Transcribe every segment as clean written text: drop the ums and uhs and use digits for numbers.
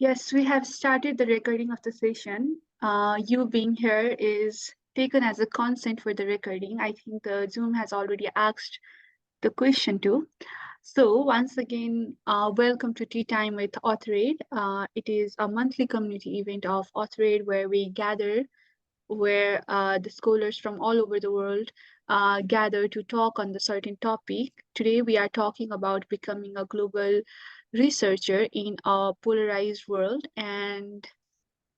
Yes, we have started the recording of the session. You being here is taken as a consent for the recording. I think the Zoom has already asked the question too. So once again, welcome to Tea Time with AuthorAID. It is a monthly community event of AuthorAID where we gather, where the scholars from all over the world gather to talk on the certain topic. Today we are talking about becoming a global researcher in a polarized world, and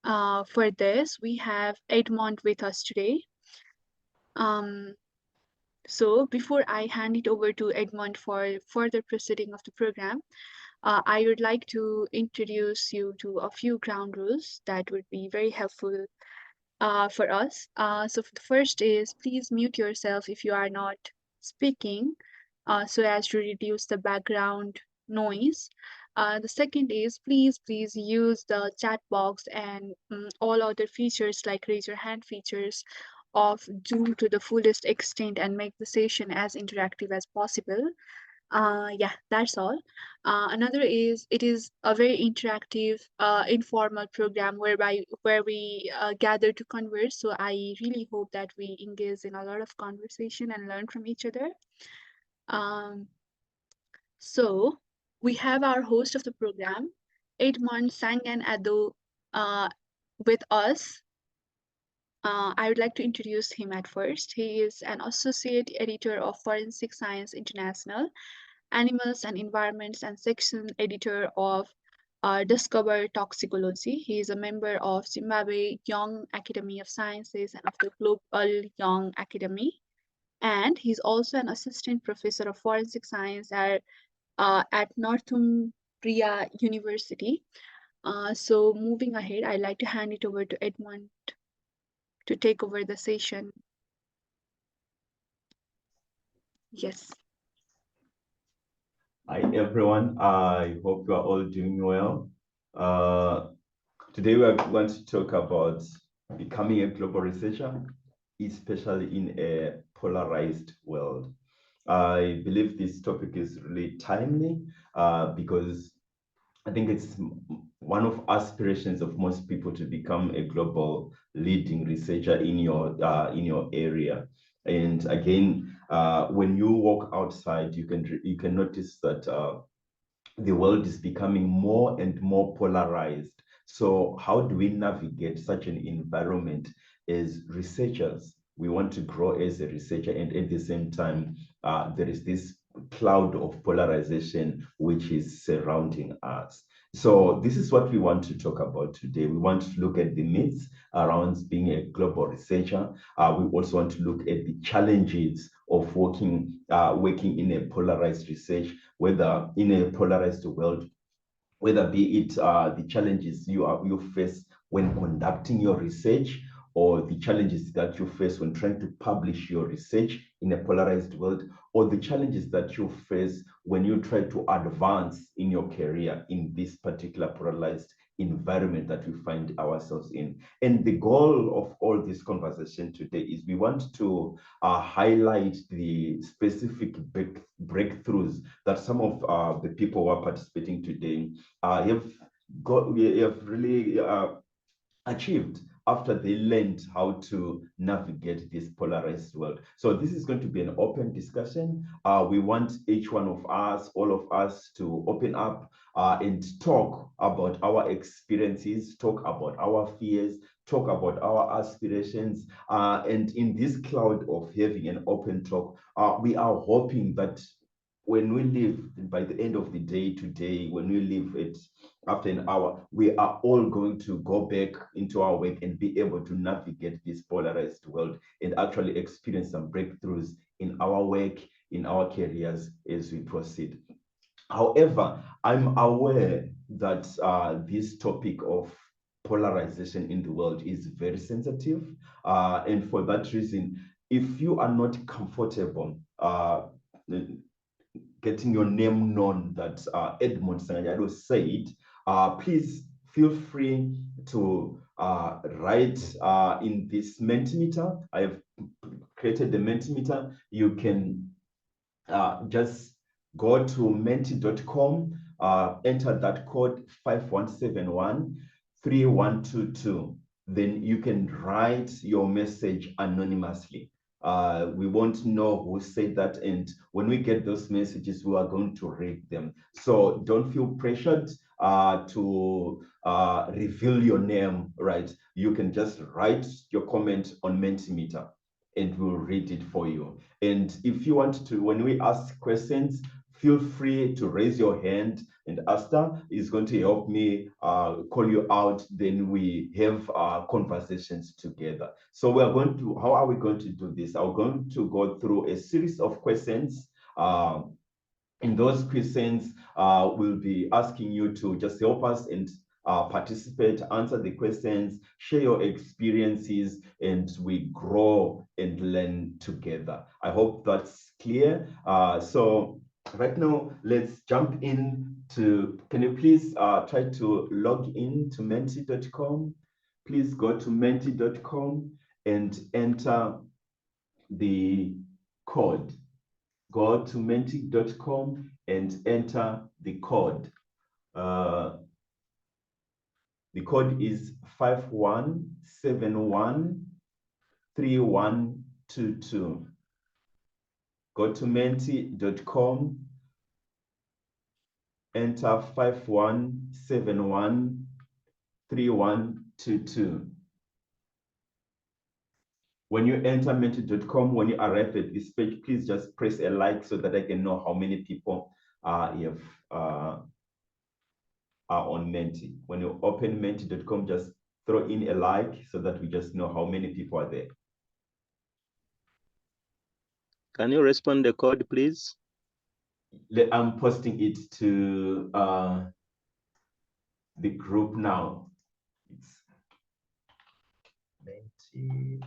for this we have Edmond with us today. Um, so before I hand it over to Edmond for further proceeding of the program, I would like to introduce you to a few ground rules that would be very helpful for us. So the first is please mute yourself if you are not speaking, so as to reduce the background noise. The second is please use the chat box and all other features like raise your hand features of Zoom to the fullest extent and make the session as interactive as possible. Yeah, that's all. Another is it is a very interactive, informal program where we gather to converse. So I really hope that we engage in a lot of conversation and learn from each other. Um, so we have our host of the program, Edmond Sanganyado, with us. I would like to introduce him at first. He is an associate editor of Forensic Science International, Animals and Environments, and section editor of Discover Toxicology. He is a member of Zimbabwe Young Academy of Sciences and of the Global Young Academy. And he's also an assistant professor of forensic science at Northumbria University. So moving ahead, I'd like to hand it over to Edmond to take over the session. Yes. Hi everyone, I hope you are all doing well. Today we are going to talk about becoming a global researcher, especially in a polarized world. I believe this topic is really timely because I think it's one of aspirations of most people to become a global leading researcher in your area. And again, when you walk outside, you can notice that the world is becoming more and more polarized. So how do we navigate such an environment as researchers? We want to grow as a researcher, and at the same time, there is this cloud of polarization which is surrounding us. So this is what we want to talk about today. We want to look at the myths around being a global researcher. We also want to look at the challenges of working in a polarized research, whether in a polarized world, whether be it the challenges you face when conducting your research, or the challenges that you face when trying to publish your research in a polarized world, or the challenges that you face when you try to advance in your career in this particular polarized environment that we find ourselves in. And the goal of all this conversation today is we want to highlight the specific breakthroughs that some of the people who are participating today have really achieved after they learned how to navigate this polarized world. So this is going to be an open discussion. We want each one of us, all of us, to open up and talk about our experiences, talk about our fears, talk about our aspirations. And in this cloud of having an open talk, we are hoping that when we leave by the end of the day today, when we leave it after an hour, we are all going to go back into our work and be able to navigate this polarized world and actually experience some breakthroughs in our work, in our careers as we proceed. However, I'm aware that this topic of polarization in the world is very sensitive. And for that reason, if you are not comfortable getting your name known that Edmond Sanganyado said, please feel free to write in this Mentimeter. I have created the Mentimeter. You can just go to menti.com enter that code 51713122. Then you can write your message anonymously. We won't know who said that, and when we get those messages, we are going to read them. So don't feel pressured to reveal your name, right? You can just write your comment on Mentimeter and we'll read it for you. And if you want to, when we ask questions, feel free to raise your hand, and Asta is going to help me call you out. Then we have conversations together. So we are going to, how are we going to do this? I'm going to go through a series of questions. In those questions, we'll be asking you to just help us and participate, answer the questions, share your experiences, and we grow and learn together. I hope that's clear. So right now, let's jump in to, can you please try to log in to menti.com? Please go to menti.com and enter the code. Go to menti.com and enter the code. The code is 51713122. Go to menti.com, enter 51713122. When you enter menti.com, when you arrive at this page, please just press a like so that I can know how many people are on Menti. When you open menti.com, just throw in a like so that we just know how many people are there. Can you respond the code, please? I'm posting it to the group now. It's menti.com.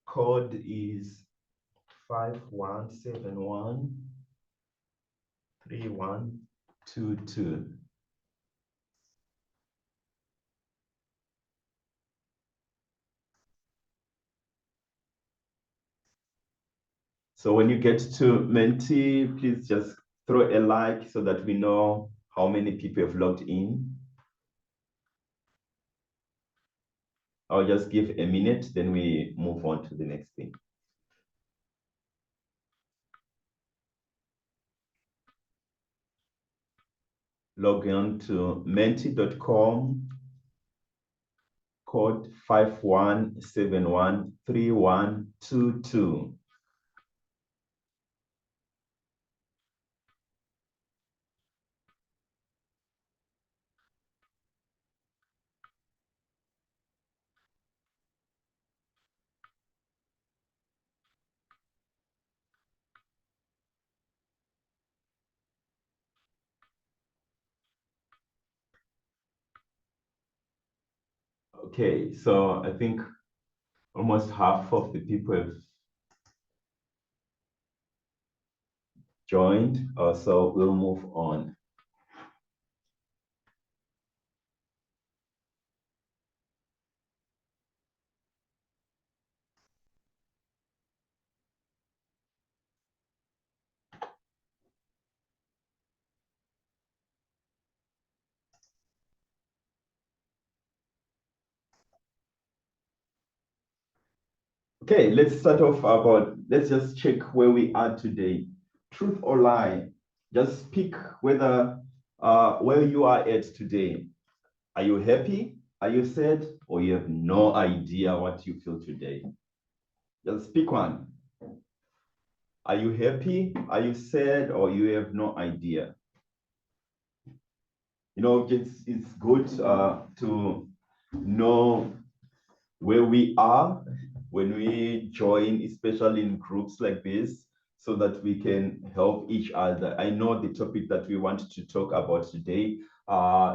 Code is 51713122. So when you get to Menti, please just throw a like so that we know how many people have logged in. I'll just give a minute, then we move on to the next thing. Log on to menti.com, code 51713122. Okay, so I think almost half of the people have joined, so we'll move on. Okay, let's start off let's just check where we are today. Truth or lie? Just pick whether where you are at today. Are you happy? Are you sad? Or you have no idea what you feel today? Just pick one. Are you happy? Are you sad? Or you have no idea? You know, it's good to know where we are when we join, especially in groups like this, so that we can help each other. I know the topic that we want to talk about today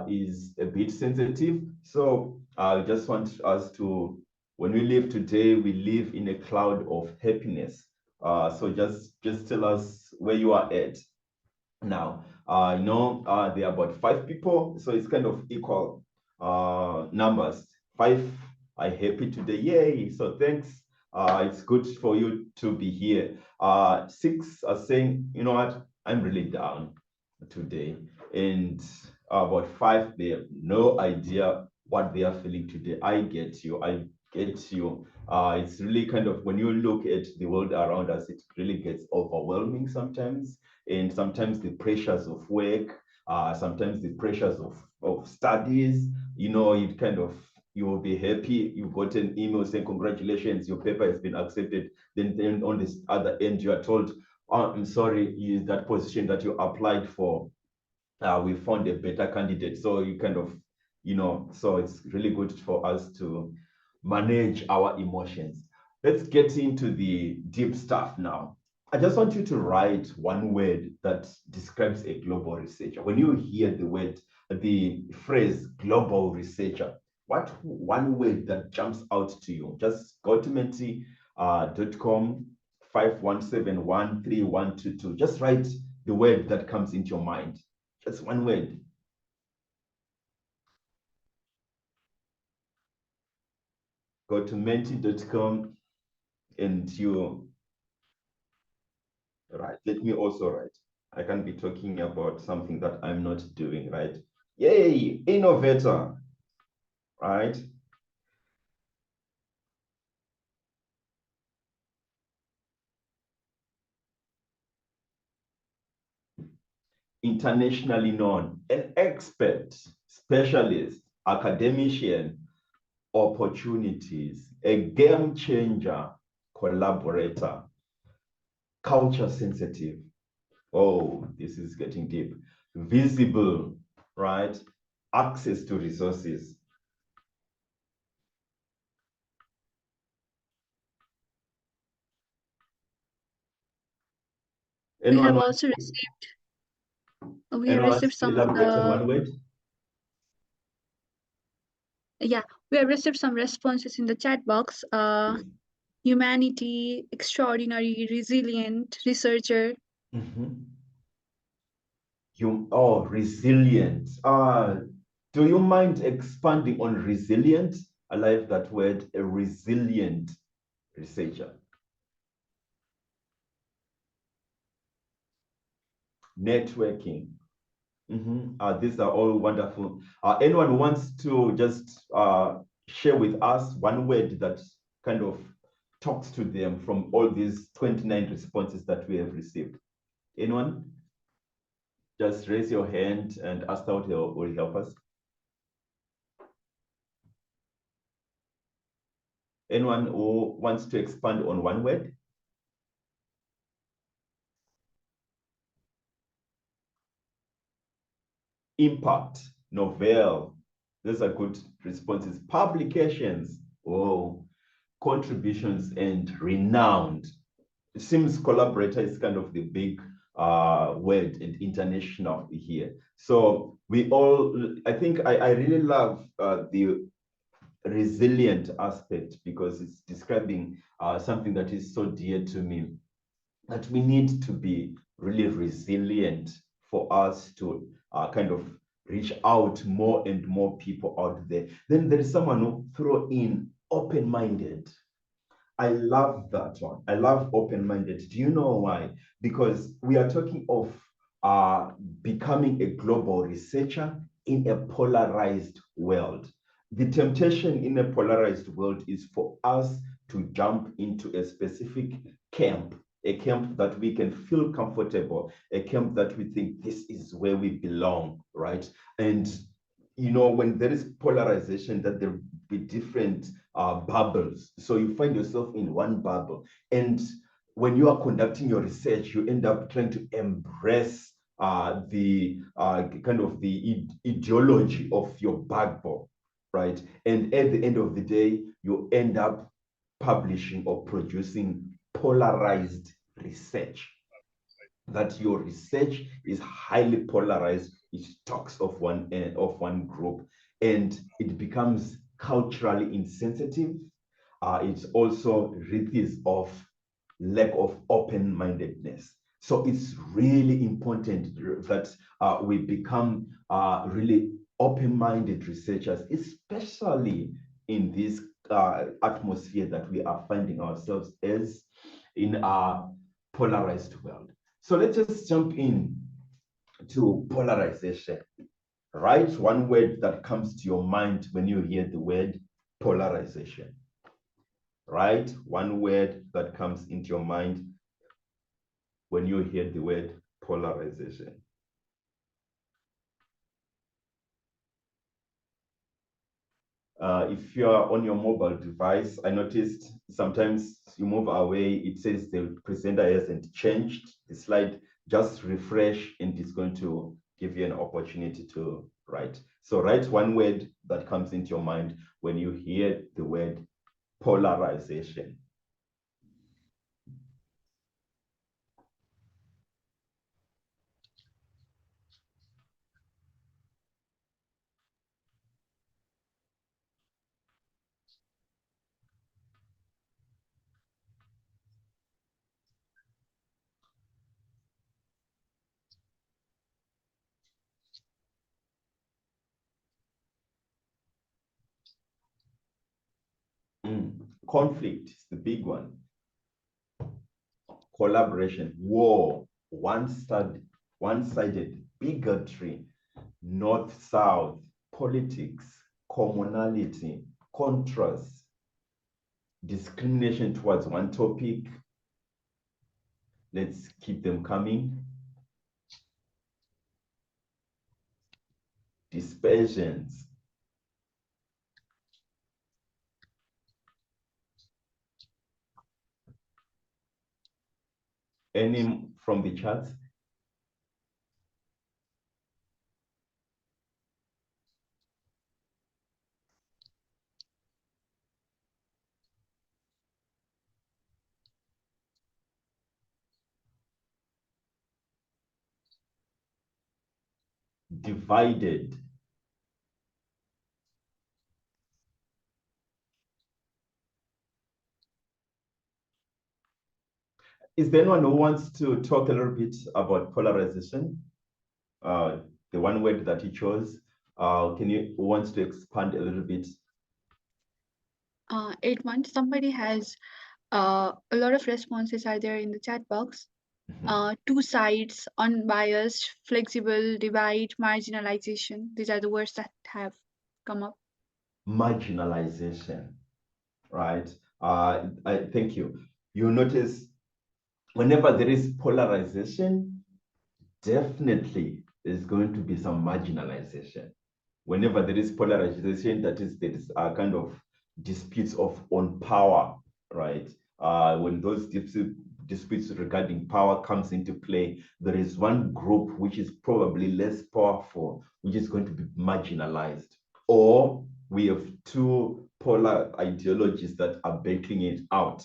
is a bit sensitive. So I just want us to, when we live today, we live in a cloud of happiness. So just tell us where you are at now. I know there are about 5 people, so it's kind of equal numbers. 5 are happy today, yay! So thanks It's good for you to be here. Six are saying, you know what, I'm really down today. And about five, they have no idea what they are feeling today. I get you. I get you. It's really kind of, when you look at the world around us, it really gets overwhelming sometimes. And sometimes the pressures of work, sometimes the pressures of studies, you know, it kind of, you will be happy. You got an email saying, congratulations, your paper has been accepted. Then on this other end, you are told, oh, I'm sorry, that position that you applied for, we found a better candidate. So you kind of, you know, so it's really good for us to manage our emotions. Let's get into the deep stuff now. I just want you to write one word that describes a global researcher. When you hear the phrase global researcher, what one word that jumps out to you? Just go to menti.com 51713122. Just write the word that comes into your mind. Just one word. Go to menti.com and you write. Let me also write. I can't be talking about something that I'm not doing, right? Yay, innovator, right? Internationally known, an expert, specialist, academician, opportunities, a game changer, collaborator, culture sensitive. Oh, this is getting deep. Visible, right? Access to resources. We have Anyone want, also received we have anyone received wants to some elaborate on one word? yeah, we have received some responses in the chat box. Yes. Humanity, extraordinary, resilient, researcher. Oh, resilient. Do you mind expanding on resilient? I like that word, a resilient researcher. Networking. These are all wonderful. Anyone wants to just share with us one word that kind of talks to them from all these 29 responses that we have received? Anyone? Just raise your hand and Asta will help us. Anyone who wants to expand on one word? Impact, novel. Those are good responses. Publications, oh, contributions and renowned. It seems collaborator is kind of the big word and international here. So we all, I think I really love the resilient aspect because it's describing something that is so dear to me, that we need to be really resilient for us to kind of reach out more and more people out there. Then there is someone who throw in open-minded. I love that one. I love open-minded. Do you know why? Because we are talking of becoming a global researcher in a polarized world. The temptation in a polarized world is for us to jump into a specific camp, a camp that we can feel comfortable, a camp that we think this is where we belong, right? And you know, when there is polarization, that there will be different bubbles. So you find yourself in one bubble. And when you are conducting your research, you end up trying to embrace the kind of the ideology of your bubble, right? And at the end of the day, you end up publishing or producing polarized research. That your research is highly polarized. It talks of one group, and it becomes culturally insensitive. It also reeks of lack of open-mindedness. So it's really important that we become really open-minded researchers, especially in this atmosphere that we are finding ourselves as in our polarized world. So let's just jump in to polarization. Write one word that comes to your mind when you hear the word polarization. Write one word that comes into your mind when you hear the word polarization. If you are on your mobile device, I noticed sometimes you move away, it says the presenter hasn't changed the slide. Just refresh and it's going to give you an opportunity to write. So write one word that comes into your mind when you hear the word polarization. Conflict is the big one. Collaboration, war, one-sided, bigotry, north-south, politics, commonality, contrast, discrimination towards one topic. Let's keep them coming. Dispersions. Any from the charts? Divided. Is there anyone who wants to talk a little bit about polarization? The one word that you chose, who wants to expand a little bit? Edmond, somebody has a lot of responses are there in the chat box. Two sides, unbiased, flexible, divide, marginalization. These are the words that have come up. Marginalization, right? Thank you. You notice whenever there is polarization, definitely there's going to be some marginalization. Whenever there is polarization, that is, there is a kind of disputes on power, right? When those disputes regarding power comes into play, there is one group which is probably less powerful, which is going to be marginalized. Or we have two polar ideologies that are battling it out.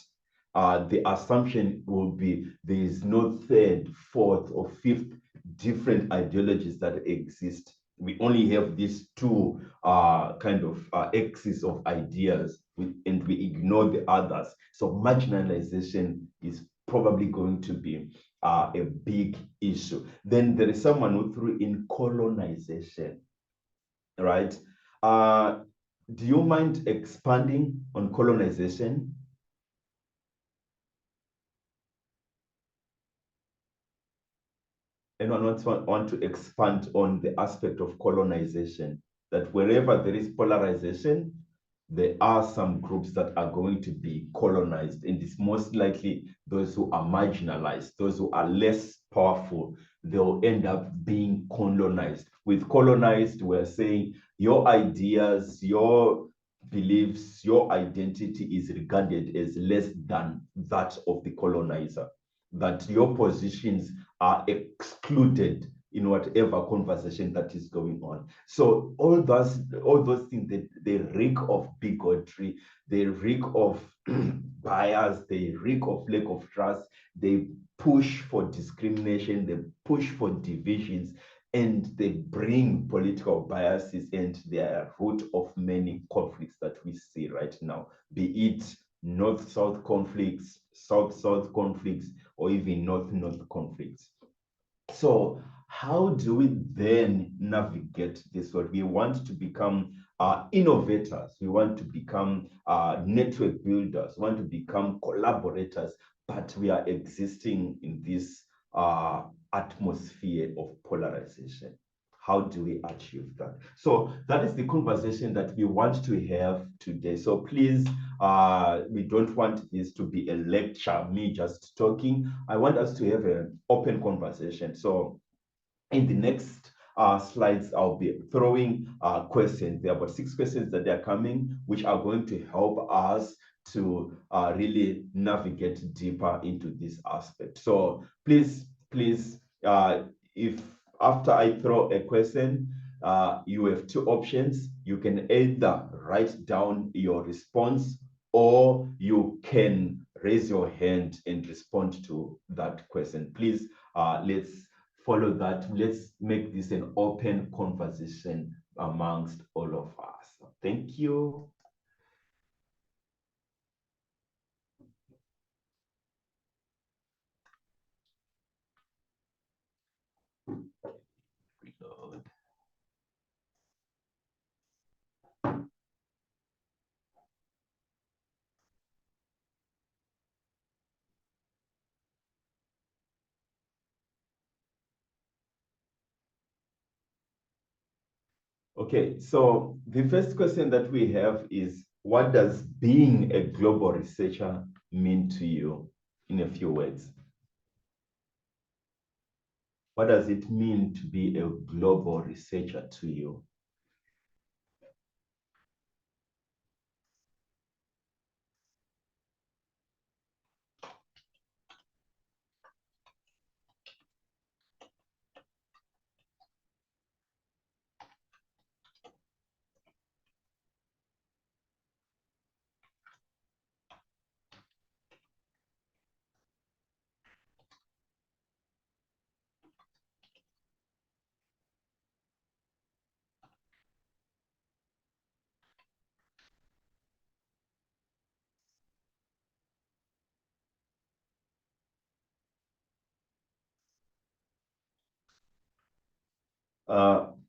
The assumption will be there is no third, fourth, or fifth different ideologies that exist. We only have these two axes of ideas, and we ignore the others. So marginalization is probably going to be a big issue. Then there is someone who threw in colonization, right? Do you mind expanding on colonization? Anyone want to expand on the aspect of colonization? That wherever there is polarization, there are some groups that are going to be colonized, and it's most likely those who are marginalized, those who are less powerful, they'll end up being colonized. With colonized, we're saying your ideas, your beliefs, your identity is regarded as less than that of the colonizer, that your positions are excluded in whatever conversation that is going on. So all those things, they reek of bigotry, they reek of bias, they reek of lack of trust, they push for discrimination, they push for divisions, and they bring political biases, and they are root of many conflicts that we see right now, be it north-south conflicts, south-south conflicts, or even north-north conflicts. So how do we then navigate this world? We want to become innovators. We want to become network builders. We want to become collaborators, but we are existing in this atmosphere of polarization. How do we achieve that? So that is the conversation that we want to have today. So please, we don't want this to be a lecture, me just talking. I want us to have an open conversation. So in the next slides, I'll be throwing questions. There are about 6 questions that are coming, which are going to help us to really navigate deeper into this aspect. So please, if after I throw a question, you have 2 options. You can either write down your response, or you can raise your hand and respond to that question. Please, let's follow that. Let's make this an open conversation amongst all of us. Thank you. Reload. Okay, so the first question that we have is, what does being a global researcher mean to you in a few words? What does it mean to be a global researcher to you?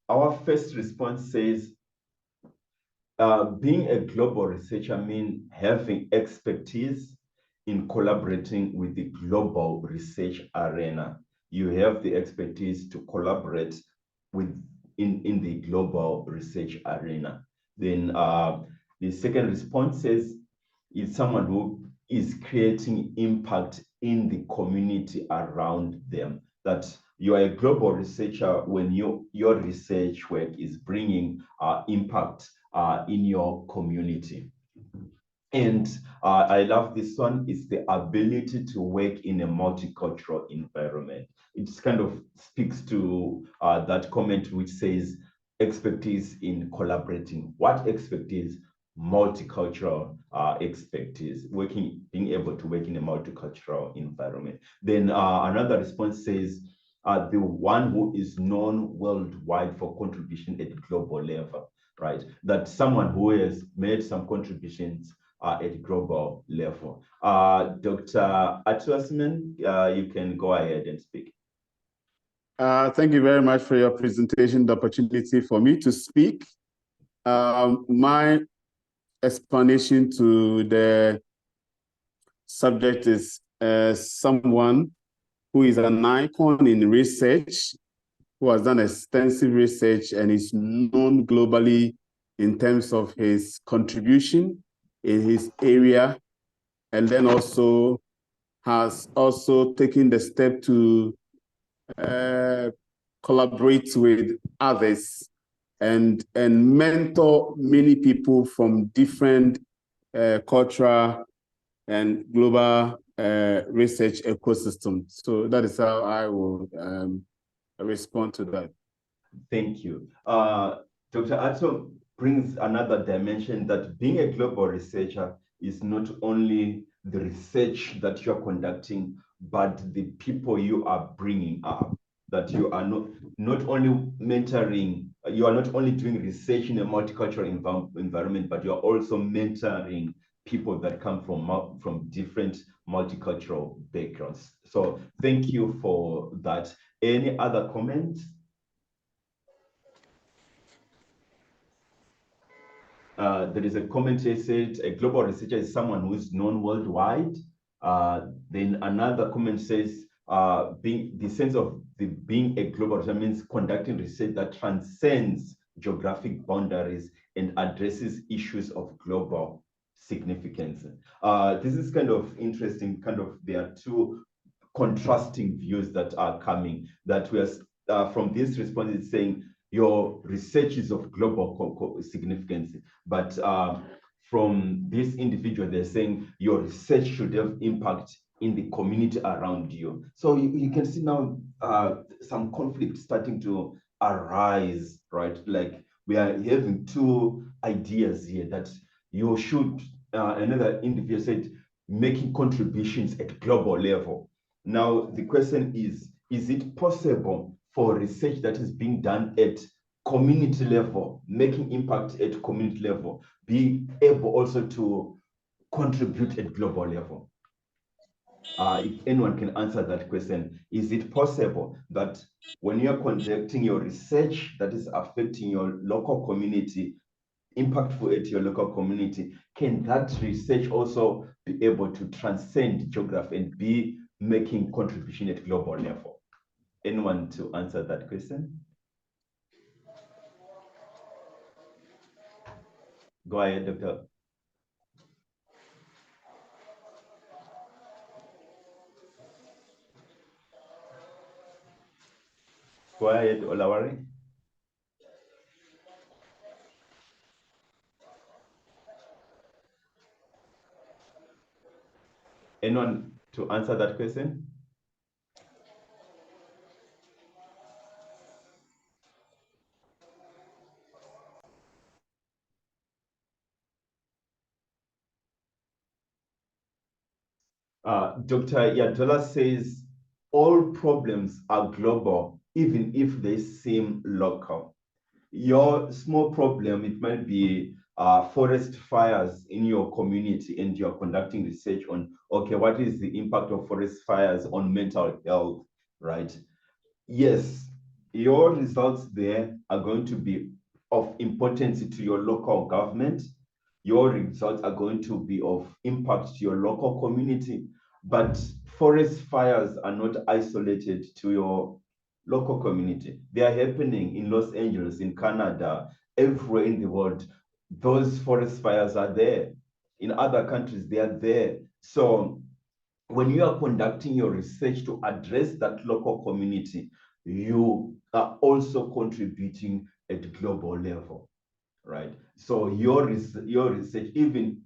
Our first response says, being a global researcher means having expertise in collaborating with the global research arena. You have the expertise to collaborate in the global research arena. Then the second response says, is someone who is creating impact in the community around them. That you are a global researcher when your research work is bringing impact in your community. And I love this one. It's the ability to work in a multicultural environment. It kind of speaks to that comment which says expertise in collaborating. What expertise? Multicultural expertise, being able to work in a multicultural environment. Then another response says, the one who is known worldwide for contribution at global level, right? That someone who has made some contributions at global level. Dr. Atwasman, you can go ahead and speak. Thank you very much for your presentation, the opportunity for me to speak. My explanation to the subject is someone who is an icon in research, who has done extensive research and is known globally in terms of his contribution in his area, and then also has also taken the step to collaborate with others and mentor many people from different cultural and global research ecosystems. So that is how I will respond to that. Thank you. Dr. Atto brings another dimension, that being a global researcher is not only the research that you're conducting, but the people you are bringing up. That you are not only mentoring, you are not only doing research in a multicultural environment, but you are also mentoring people that come from different multicultural backgrounds. So thank you for that. Any other comments? There is a comment here said a global researcher is someone who is known worldwide. Then another comment says being the sense of being a global researcher means conducting research that transcends geographic boundaries and addresses issues of global significance. This is kind of interesting. There are two contrasting views that are coming. That we are from this response is saying your research is of global significance, but from this individual, they're saying your research should have impact in the community around you. So you can see now some conflict starting to arise, right? Like we are having two ideas here that you should, another individual said, making contributions at global level. Now, the question is it possible for research that is being done at community level, making impact at community level, be able also to contribute at global level? If anyone can answer that question, is it possible that when you're conducting your research that is affecting your local community, impactful at your local community, can that research also be able to transcend geography and be making contribution at global level? Anyone to answer that question? Go ahead, Doctor. Go ahead, Olawari. Anyone to answer that question? Dr. Yadola says all problems are global, even if they seem local. Your small problem, it might be forest fires in your community, and you're conducting research on, okay, what is the impact of forest fires on mental health, right? Yes, your results there are going to be of importance to your local government. Your results are going to be of impact to your local community, but forest fires are not isolated to your local community. They are happening in Los Angeles, in Canada, everywhere in the world. Those forest fires are there. In other countries, they are there. So when you are conducting your research to address that local community, you are also contributing at global level, right? So your research, even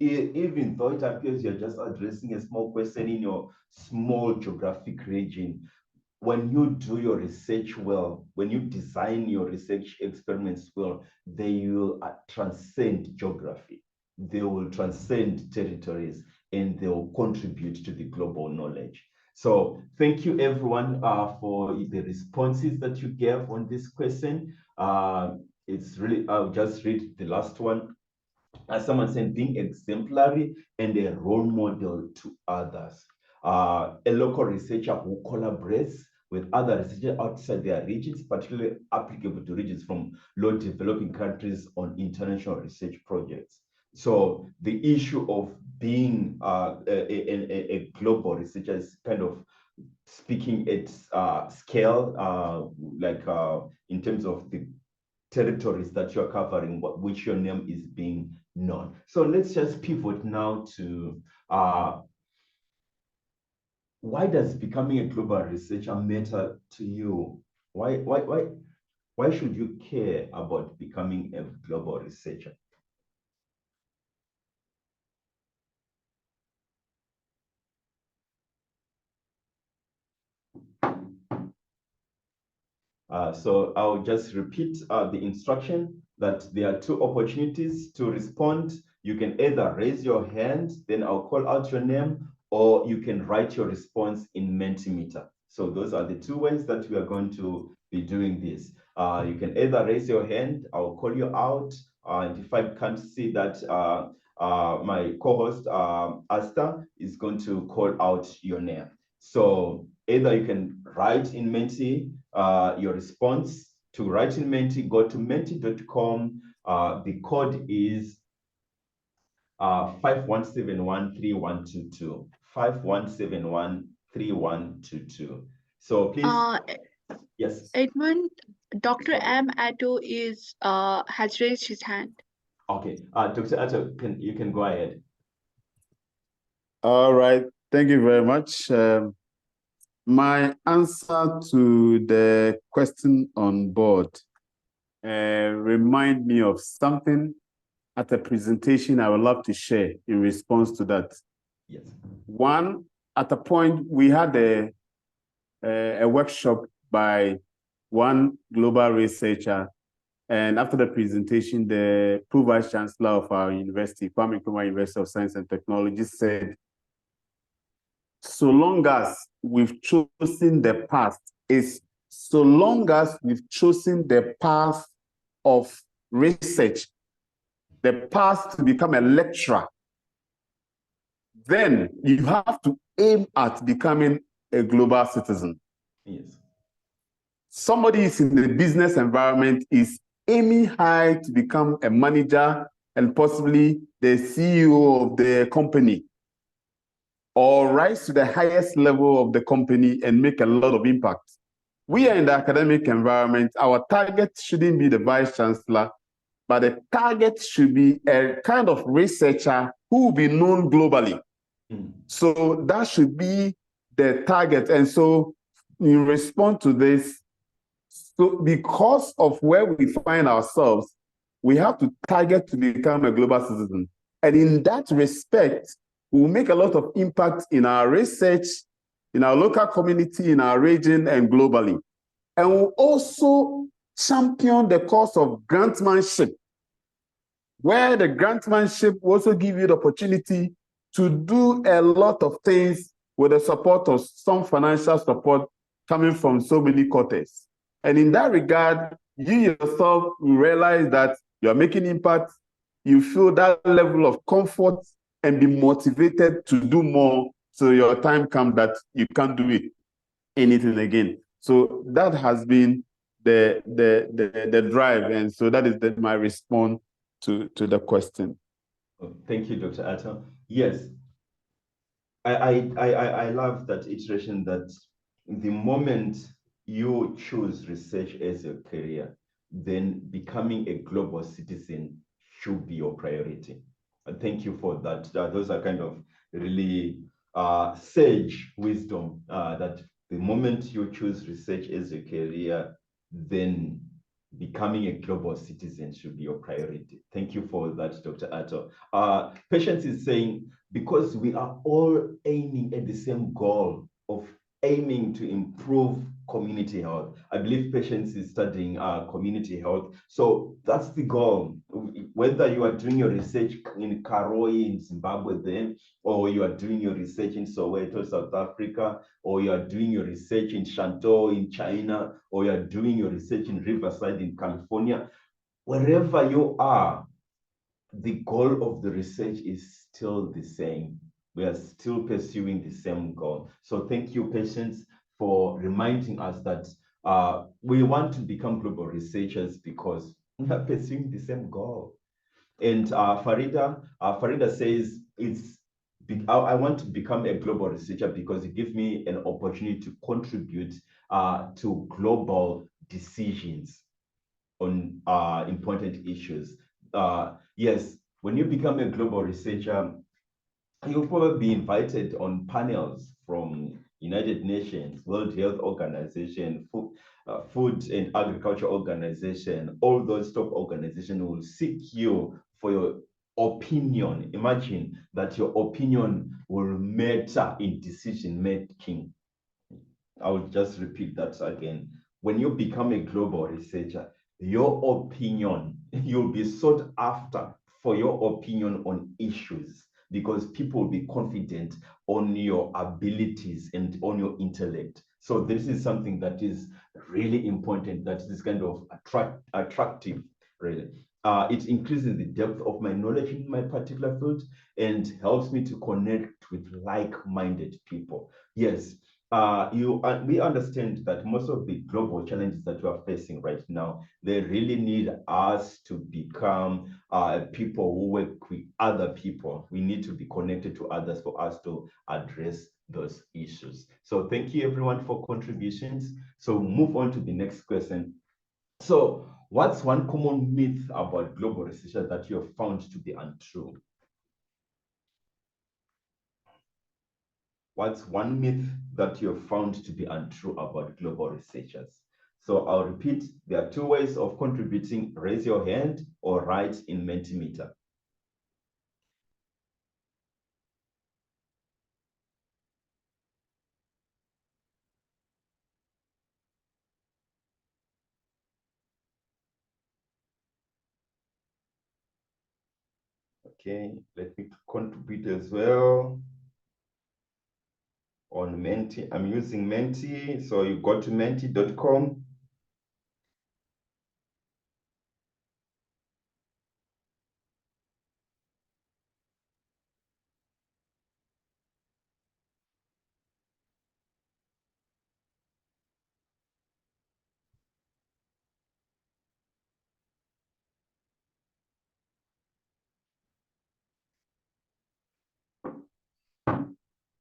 though it appears you're just addressing a small question in your small geographic region, when you do your research well, when you design your research experiments well, they will transcend geography. They will transcend territories, and they will contribute to the global knowledge. So thank you everyone for the responses that you gave on this question. It's really, I'll just read the last one. As someone said, being exemplary and a role model to others. A local researcher who collaborates with other researchers outside their regions, particularly applicable to regions from low developing countries on international research projects. So the issue of being a global researcher is kind of speaking at scale, in terms of the territories that you're covering, which your name is being known. So let's just pivot now to why does becoming a global researcher matter to you? Why should you care about becoming a global researcher? So I'll just repeat the instruction that there are two opportunities to respond. You can either raise your hand, then I'll call out your name, or you can write your response in Mentimeter. So those are the two ways that we are going to be doing this. You can either raise your hand, I'll call you out, and if I can't see that, my co-host, Asta, is going to call out your name. So either you can write in Menti, your response to write in Menti. Go to menti.com. The code is 51713122. 51713122. So please, yes. Edmond, Dr. M. Atto is has raised his hand. Okay, Dr. Atto, you can go ahead. All right, thank you very much. My answer to the question on board remind me of something at a presentation I would love to share in response to that. Yes. One, at a point, we had a workshop by one global researcher, and after the presentation, the Pro-Vice Chancellor of our university, Kwame Nkrumah University of Science and Technology, said, so long as we've chosen the path, so long as we've chosen the path of research, the path to become a lecturer, then you have to aim at becoming a global citizen. Yes. Somebody is in the business environment, is aiming high to become a manager and possibly the CEO of the company, or rise to the highest level of the company and make a lot of impact. We are in the academic environment. Our target shouldn't be the vice chancellor, but the target should be a kind of researcher who will be known globally. So that should be the target. And so in response to this, so because of where we find ourselves, we have to target to become a global citizen. And in that respect, we will make a lot of impact in our research, in our local community, in our region, and globally. And we'll also champion the cause of grantmanship, where the grantmanship will also give you the opportunity to do a lot of things with the support of some financial support coming from so many quarters. And in that regard, you yourself will realize that you're making impact, you feel that level of comfort and be motivated to do more, so your time comes that you can't do it anything again. So that has been the drive, and so that is my response to the question. Thank you, Dr. Atto. Yes, I love that iteration, that the moment you choose research as a career, then becoming a global citizen should be your priority. Thank you for that. Those are kind of really sage wisdom, that the moment you choose research as a career, then becoming a global citizen should be your priority. Thank you for that, Dr. Atto. Patience is saying, because we are all aiming at the same goal of aiming to improve community health. I believe Patience is studying community health. So that's the goal. Whether you are doing your research in Karoi in Zimbabwe then, or you are doing your research in Soweto, South Africa, or you are doing your research in Shantou in China, or you are doing your research in Riverside in California, wherever you are, the goal of the research is still the same. We are still pursuing the same goal. So thank you, Patience, for reminding us that we want to become global researchers because we are pursuing the same goal. And Farida says, I want to become a global researcher because it gives me an opportunity to contribute to global decisions on important issues. Yes, when you become a global researcher, you'll probably be invited on panels from United Nations, World Health Organization, Food and Agriculture Organization. All those top organizations will seek you for your opinion. Imagine that your opinion will matter in decision making. I will just repeat that again. When you become a global researcher, your opinion, you'll be sought after for your opinion on issues, because people will be confident on your abilities and on your intellect. So this is something that is really important, that is kind of attractive, really. It increases the depth of my knowledge in my particular field and helps me to connect with like-minded people. Yes, we understand that most of the global challenges that we are facing right now, they really need us to become people who work with other people. We need to be connected to others for us to address those issues. So thank you everyone for contributions. So move on to the next question. So what's one common myth about global research that you have found to be untrue? What's one myth that you have found to be untrue about global researchers? So I'll repeat, there are two ways of contributing: raise your hand or write in Mentimeter. Okay, let me contribute as well on Menti. I'm using Menti, so you go to menti.com.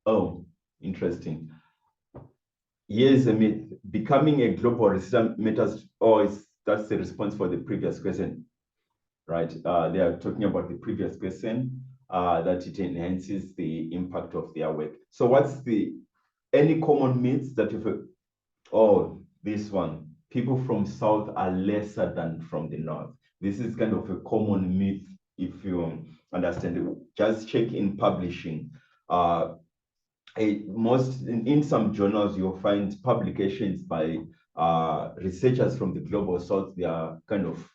Oh, interesting. Here's a myth. Becoming a global researcher matters. Oh, that's the response for the previous question, right? They are talking about the previous question, that it enhances the impact of their work. So what's any common myths that you've, oh, this one, people from South are lesser than from the North. This is kind of a common myth, if you understand it. Just check in publishing. In some journals, you'll find publications by researchers from the global south. They are kind of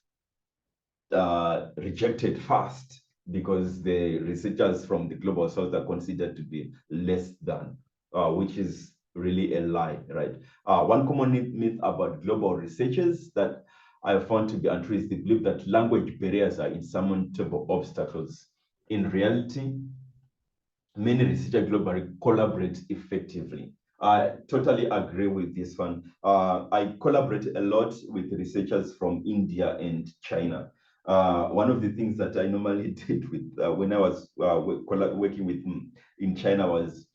rejected fast because the researchers from the global south are considered to be less than, which is really a lie, right? One common myth about global researchers that I found to be untrue is the belief that language barriers are insurmountable obstacles. In reality, many researchers globally collaborate effectively. I totally agree with this one. I collaborate a lot with researchers from India and China. One of the things that I normally did with when I was working with in China was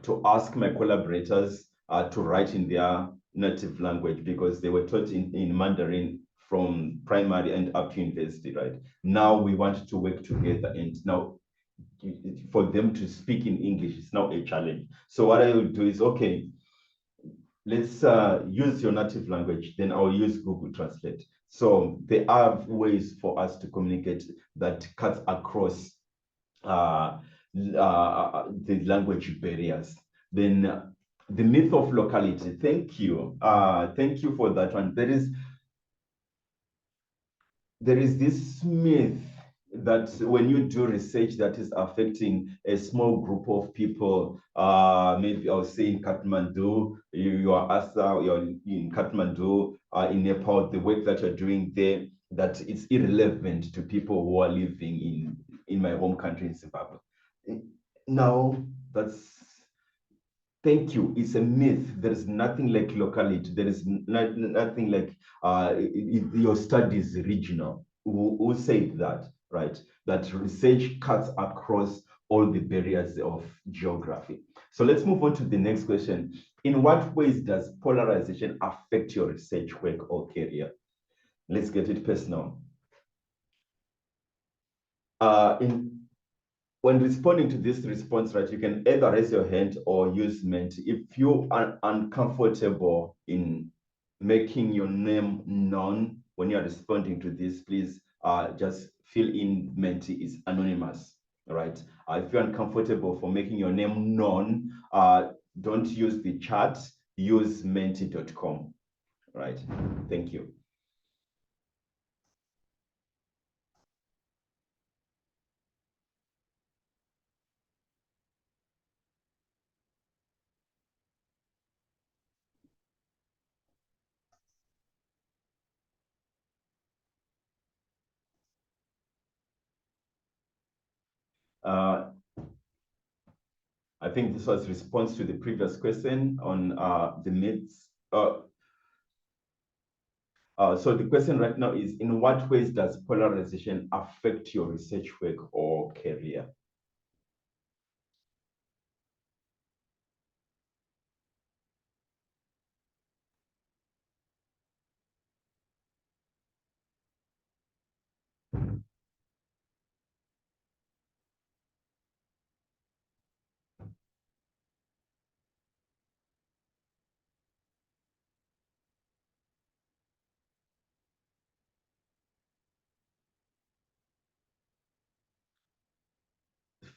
to ask my collaborators to write in their native language, because they were taught in Mandarin from primary and up to university, right? Now we want to work together, and now for them to speak in English is now a challenge. So what I will do is, okay, let's use your native language, then I'll use Google Translate. So there are ways for us to communicate that cuts across the language barriers. Then the myth of locality. Thank you. Thank you for that one. There is this myth that when you do research that is affecting a small group of people, maybe I'll say in Kathmandu, you are Asa, you're in Kathmandu, in Nepal, the work that you're doing there, that it's irrelevant to people who are living in my home country in Zimbabwe. Now, thank you. It's a myth. There is nothing like locality. There is nothing like your study is regional. Who said that, right? That research cuts across all the barriers of geography. So let's move on to the next question. In what ways does polarization affect your research work or career? Let's get it personal. When responding to this response, right, you can either raise your hand or use Menti. If you are uncomfortable in making your name known when you're responding to this, please just fill in Menti is anonymous, right? If you're uncomfortable for making your name known, don't use the chat, use menti.com, right? Thank you. Uh, I think this was response to the previous question on the myths. So the question right now is, in what ways does polarization affect your research work or career?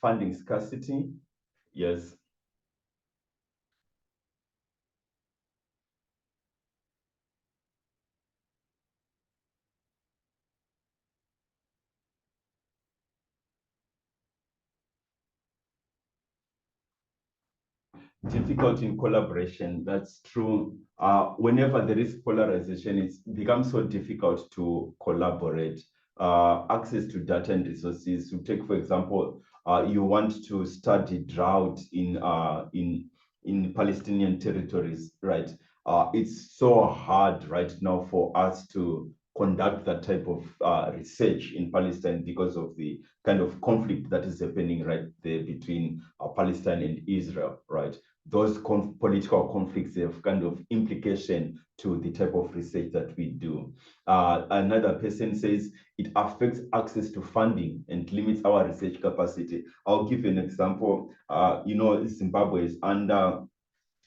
Funding scarcity, yes. Difficult in collaboration, that's true. Whenever there is polarization, it becomes so difficult to collaborate. Access to data and resources. To take, for example, you want to study drought in Palestinian territories, right? It's so hard right now for us to conduct that type of research in Palestine because of the kind of conflict that is happening right there between Palestine and Israel, right? Those political conflicts have kind of implication to the type of research that we do. Another person says it affects access to funding and limits our research capacity. I'll give you an example. Zimbabwe is under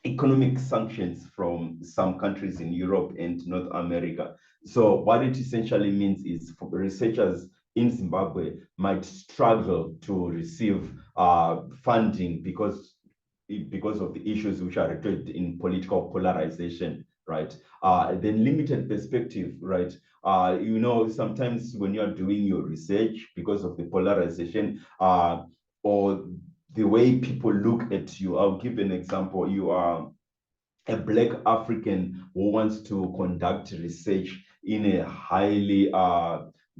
economic sanctions from some countries in Europe and North America. So what it essentially means is for researchers in Zimbabwe might struggle to receive funding because of the issues which are rooted in political polarization, right? Then limited perspective, right? Sometimes when you're doing your research, because of the polarization or the way people look at you, I'll give an example. You are a Black African who wants to conduct research in a highly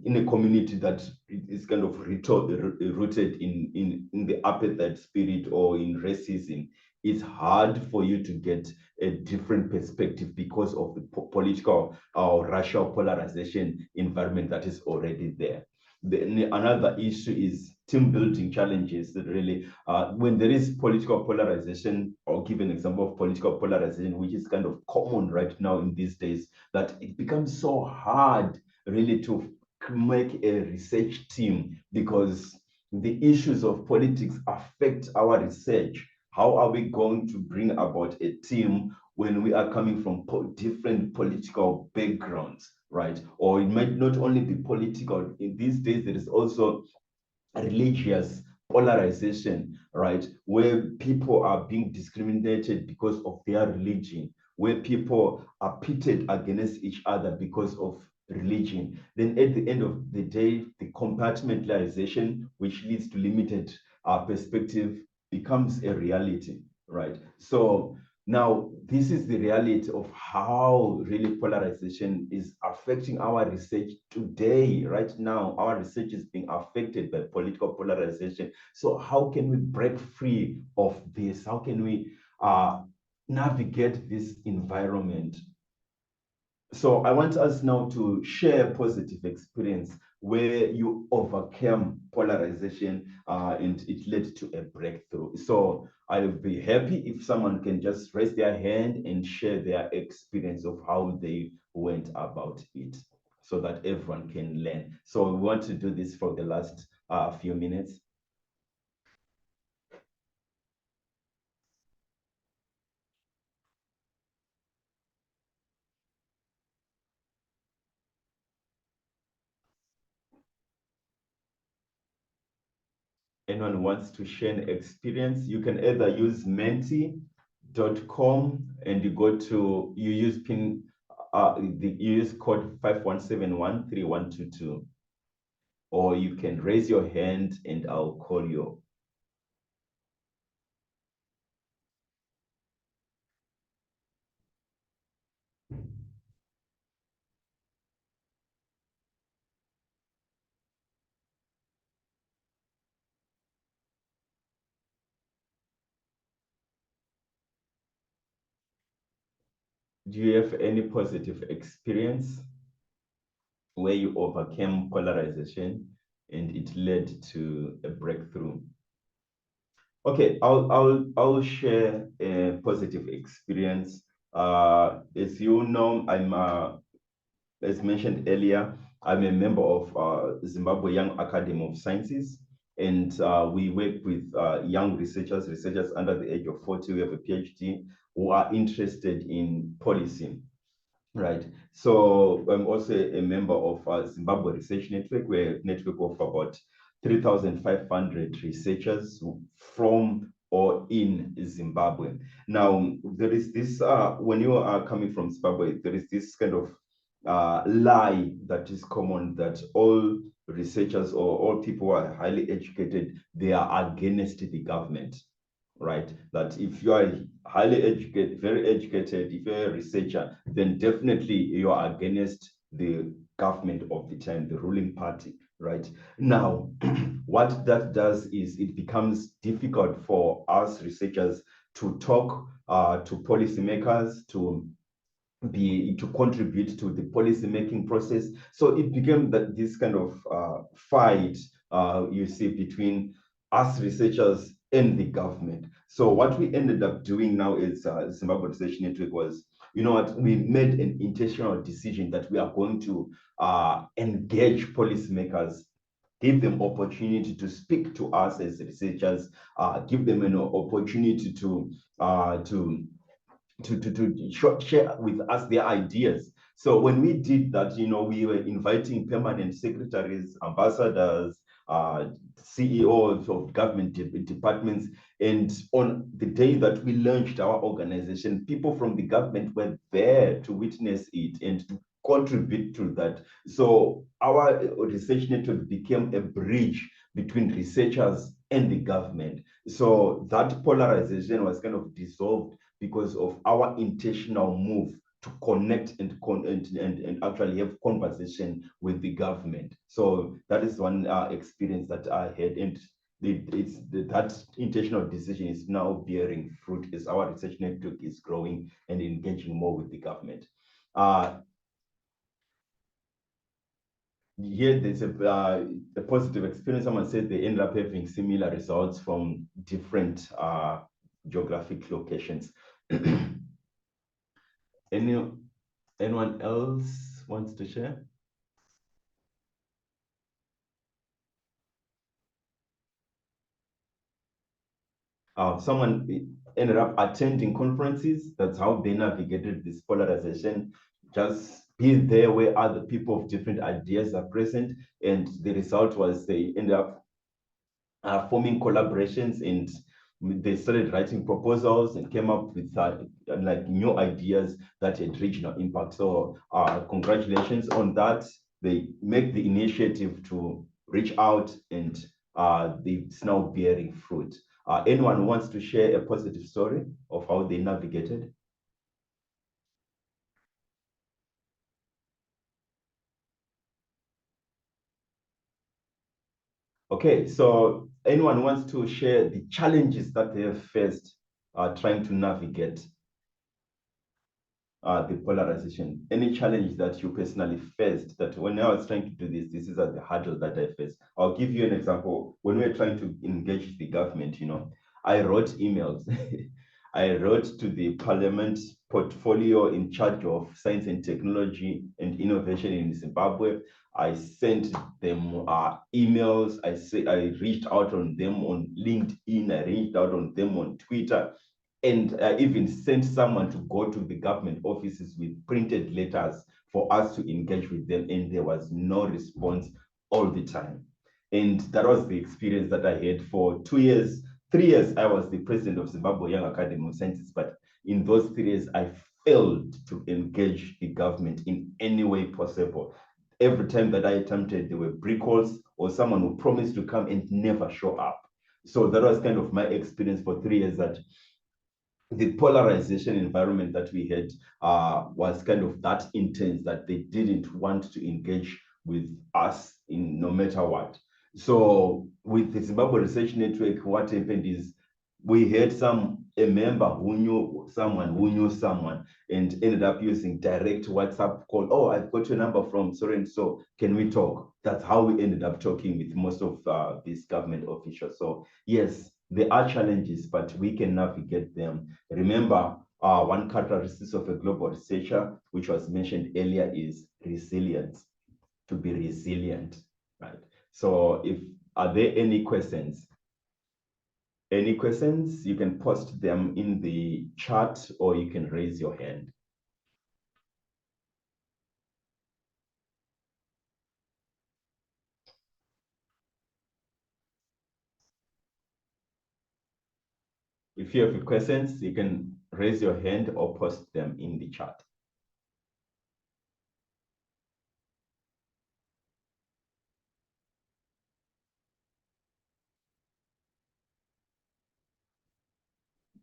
in a community that is kind of rooted in the apartheid spirit or in racism. It's hard for you to get a different perspective because of the political or racial polarization environment that is already there. Then another issue is team building challenges that really, when there is political polarization, or give an example of political polarization, which is kind of common right now in these days, that it becomes so hard really to make a research team because the issues of politics affect our research. How are we going to bring about a team when we are coming from different political backgrounds, right? Or it might not only be political. In these days, there is also religious polarization, right? Where people are being discriminated because of their religion, where people are pitted against each other because of religion. Then at the end of the day, the compartmentalization, which leads to limited perspective, becomes a reality, right? So now, this is the reality of how really polarization is affecting our research today. Right now, our research is being affected by political polarization. So how can we break free of this? How can we navigate this environment? So I want us now to share a positive experience where you overcame polarization and it led to a breakthrough. So I'll be happy if someone can just raise their hand and share their experience of how they went about it so that everyone can learn. So we want to do this for the last few minutes. Anyone wants to share an experience, you can either use menti.com and you use you use code 51713122, or you can raise your hand and I'll call you. Do you have any positive experience where you overcame polarization and it led to a breakthrough? Okay, I'll share a positive experience. As you know, as mentioned earlier, I'm a member of Zimbabwe Young Academy of Sciences, and we work with young researchers under the age of 40 who have a PhD, who are interested in policy. Right. So I'm also a member of Zimbabwe Research Network. We're a network of about 3,500 researchers from or in Zimbabwe. Now, there is this, when you are coming from Zimbabwe, there is this kind of lie that is common, that all researchers or all people who are highly educated, they are against the government. Right? That if you are highly educated, very educated, if you're a researcher, then definitely you are against the government of the time, the ruling party, right? Now, what that does is it becomes difficult for us researchers to talk to policymakers, to contribute to the policy making process. So it became that this kind of fight you see between us researchers and the government. So what we ended up doing now is Zimbabwe Research Network was, you know what, we made an intentional decision that we are going to engage policymakers, give them opportunity to speak to us as researchers, give them an opportunity to share with us their ideas. So when we did that, you know, we were inviting permanent secretaries, ambassadors, CEOs of government departments. And on the day that we launched our organization, people from the government were there to witness it and to contribute to that. So our research network became a bridge between researchers and the government. So that polarization was kind of dissolved because of our intentional move to connect and actually have conversation with the government. So that is one experience that I had, and that intentional decision is now bearing fruit as our research network is growing and engaging more with the government. Here there's a positive experience. Someone said they ended up having similar results from different geographic locations. Anyone else wants to share? Someone ended up attending conferences. That's how they navigated this polarization. Just be there where other people of different ideas are present. And the result was they ended up forming collaborations, and they started writing proposals and came up with like new ideas that had regional impact. So congratulations on that. They make the initiative to reach out, and it's now bearing fruit. Anyone wants to share a positive story of how they navigated? Okay, so anyone wants to share the challenges that they have faced trying to navigate the polarization? Any challenge that you personally faced, that when I was trying to do this, this is the hurdle that I faced? I'll give you an example. When we're trying to engage the government, you know, I wrote emails. I wrote to the Parliament portfolio in charge of science and technology and innovation in Zimbabwe. I sent them emails. I reached out on them on LinkedIn. I reached out on them on Twitter. And I even sent someone to go to the government offices with printed letters for us to engage with them. And there was no response all the time. And that was the experience that I had for 2 years. 3 years, I was the president of Zimbabwe Young Academy of Sciences. But in those 3 years, I failed to engage the government in any way possible. Every time that I attempted, there were brick walls or someone who promised to come and never show up. So that was kind of my experience for 3 years, that the polarization environment that we had was kind of that intense that they didn't want to engage with us in no matter what. So with the Zimbabwe Research Network, what happened is we had some a member who knew someone and ended up using direct WhatsApp call. Oh, I've got your number from so and so. Can we talk? That's how we ended up talking with most of these government officials. So yes, there are challenges, but we can navigate them. Remember, one characteristic of a global researcher, which was mentioned earlier, is resilience. To be resilient, right? So if are there any questions? Any questions? You can post them in the chat or you can raise your hand. If you have questions, you can raise your hand or post them in the chat.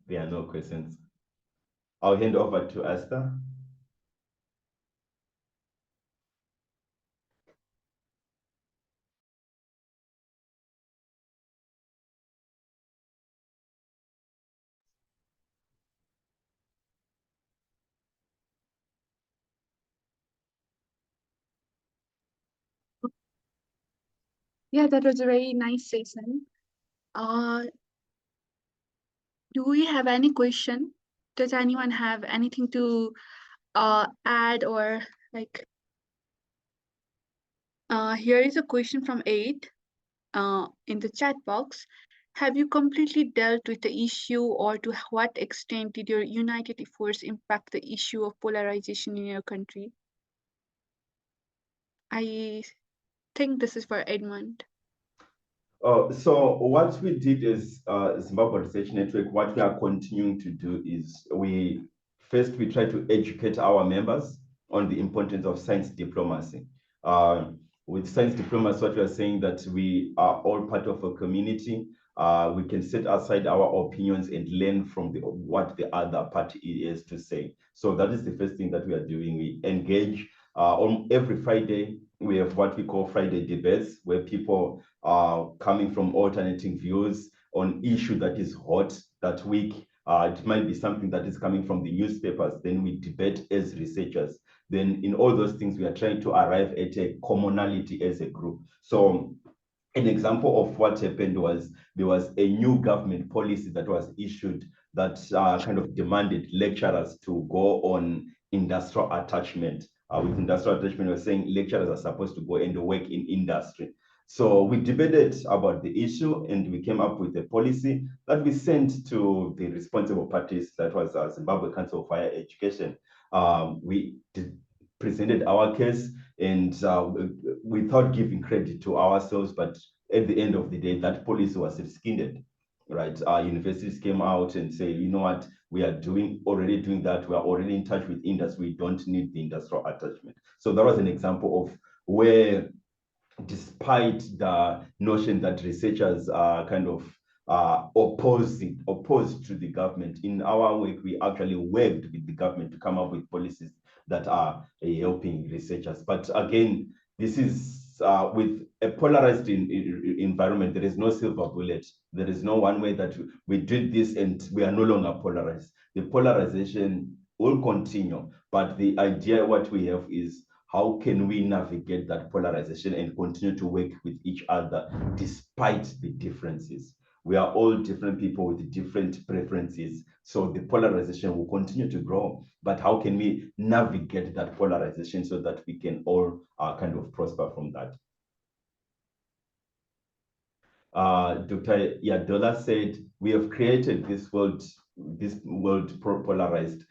There are no questions. I'll hand over to Esther. Yeah, that was a very nice session. Do we have any question? Does anyone have anything to add or like? Here is a question from 8 in the chat box. Have you completely dealt with the issue, or to what extent did your united efforts impact the issue of polarization in your country? I think this is for Edmond. So what we did is Zimbabwe Research Network, what we are continuing to do is we try to educate our members on the importance of science diplomacy. With science diplomacy, what we are saying that we are all part of a community. We can set aside our opinions and learn from what the other party is to say. So that is the first thing that we are doing. We engage on every Friday. We have what we call Friday debates, where people are coming from alternating views on issue that is hot that week. It might be something that is coming from the newspapers. Then we debate as researchers. Then in all those things, we are trying to arrive at a commonality as a group. So an example of what happened was there was a new government policy that was issued that kind of demanded lecturers to go on industrial attachment. With industrial attachment, we're saying lecturers are supposed to go and work in industry. So we debated about the issue and we came up with a policy that we sent to the responsible parties, that was Zimbabwe Council of Higher Education. We presented our case and without giving credit to ourselves, but at the end of the day, that policy was rescinded, right? Our universities came out and say, you know what, we are already doing that. We are already in touch with industry. We don't need the industrial attachment. So that was an example of where, despite the notion that researchers are kind of opposed to the government, in our work, we actually worked with the government to come up with policies that are helping researchers. But again, this is with a polarized environment, there is no silver bullet. There is no one way that we did this and we are no longer polarized. The polarization will continue, but the idea what we have is how can we navigate that polarization and continue to work with each other despite the differences? We are all different people with different preferences. So the polarization will continue to grow. But how can we navigate that polarization so that we can all kind of prosper from that? Dr. Yadola said, we have created this world polarized.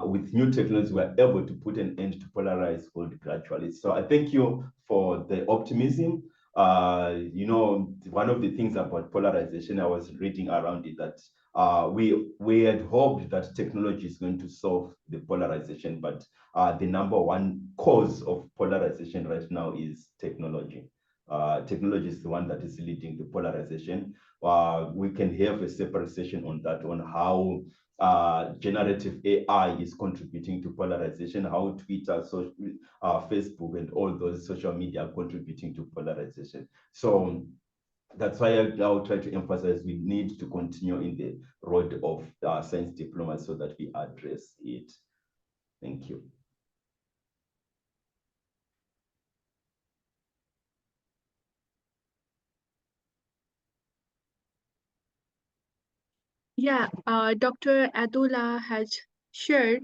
With new technology, we're able to put an end to polarized world gradually. So I thank you for the optimism. You know, one of the things about polarization, I was reading around it that we had hoped that technology is going to solve the polarization, but the number one cause of polarization right now is technology. Technology is the one that is leading to polarization. We can have a separate session on that, on how generative AI is contributing to polarization, how Twitter, Facebook, and all those social media are contributing to polarization. So That's why I'll try to emphasize we need to continue in the road of science diplomacy so that we address it. Thank you. Yeah, Dr. Adola has shared,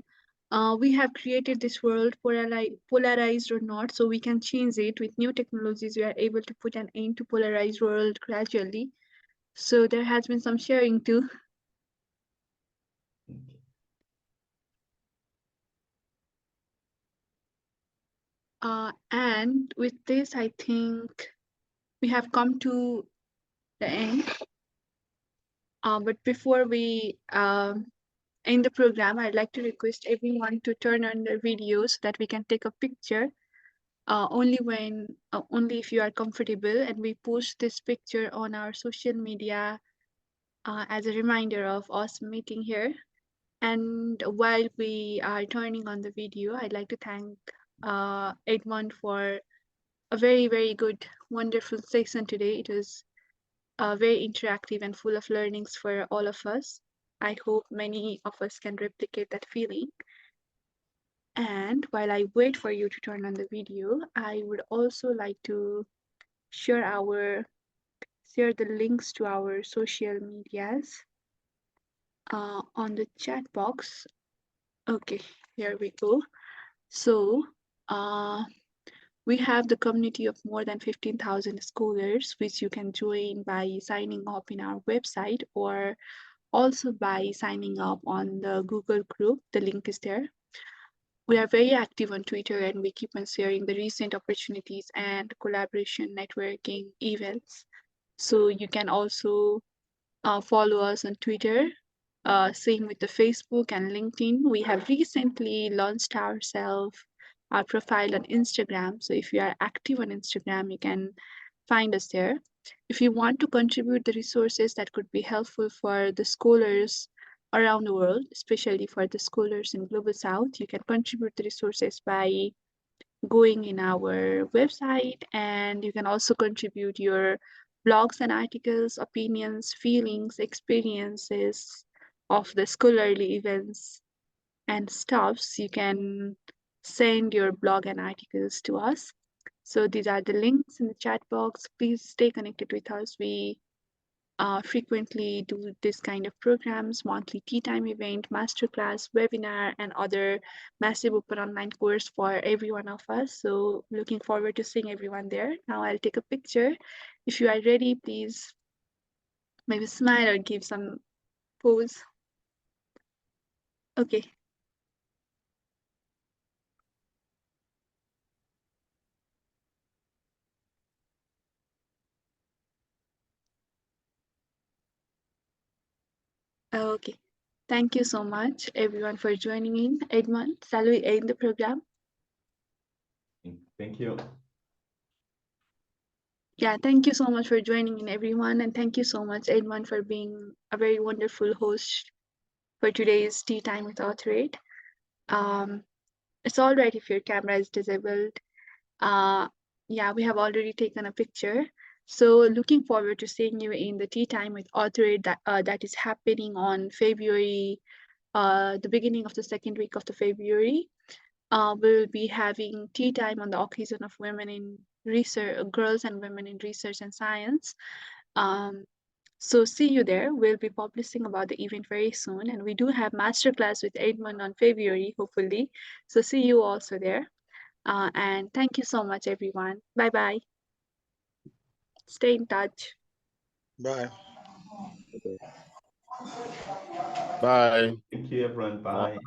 we have created this world polarized or not, so we can change it with new technologies. We are able to put an end to polarized world gradually. So there has been some sharing too. And with this, I think we have come to the end. But before we end the program, I'd like to request everyone to turn on their videos so that we can take a picture. Only if you are comfortable, and we post this picture on our social media as a reminder of us meeting here. And while we are turning on the video, I'd like to thank Edmond for a very, very good, wonderful session today. It was very interactive and full of learnings for all of us. I hope many of us can replicate that feeling. And while I wait for you to turn on the video, I would also like to share the links to our social medias on the chat box. Okay, here we go. So we have the community of more than 15,000 scholars, which you can join by signing up in our website or also by signing up on the Google group. The link is there. We are very active on Twitter, and we keep on sharing the recent opportunities and collaboration networking events. So you can also follow us on Twitter. Same with the Facebook and LinkedIn. We have recently launched our profile on Instagram. So if you are active on Instagram, you can find us there. If you want to contribute the resources that could be helpful for the scholars around the world, especially for the scholars in Global South, you can contribute the resources by going in our website, and you can also contribute your blogs and articles, opinions, feelings, experiences of the scholarly events and stuffs. You can send your blog and articles to us. So these are the links in the chat box. Please stay connected with us. We frequently do this kind of programs, monthly tea time event, masterclass, webinar, and other massive open online course for every one of us. So looking forward to seeing everyone there. Now I'll take a picture. If you are ready, please maybe smile or give some pose. Okay. Okay. Thank you so much, everyone, for joining in. Edmond, shall we end the program? Thank you. Yeah, thank you so much for joining in, everyone. And thank you so much, Edmond, for being a very wonderful host for today's Tea Time with AuthorAID. It's all right if your camera is disabled. Yeah, we have already taken a picture. So looking forward to seeing you in the Tea Time with AuthorAID that is happening on February, the beginning of the second week of the February. We'll be having tea time on the occasion of women in research, girls and women in research and science. So see you there. We'll be publishing about the event very soon, and we do have masterclass with Edmond on February, hopefully. So see you also there. And thank you so much, everyone. Bye-bye. Stay in touch. Bye. Bye. Thank you, everyone. Bye.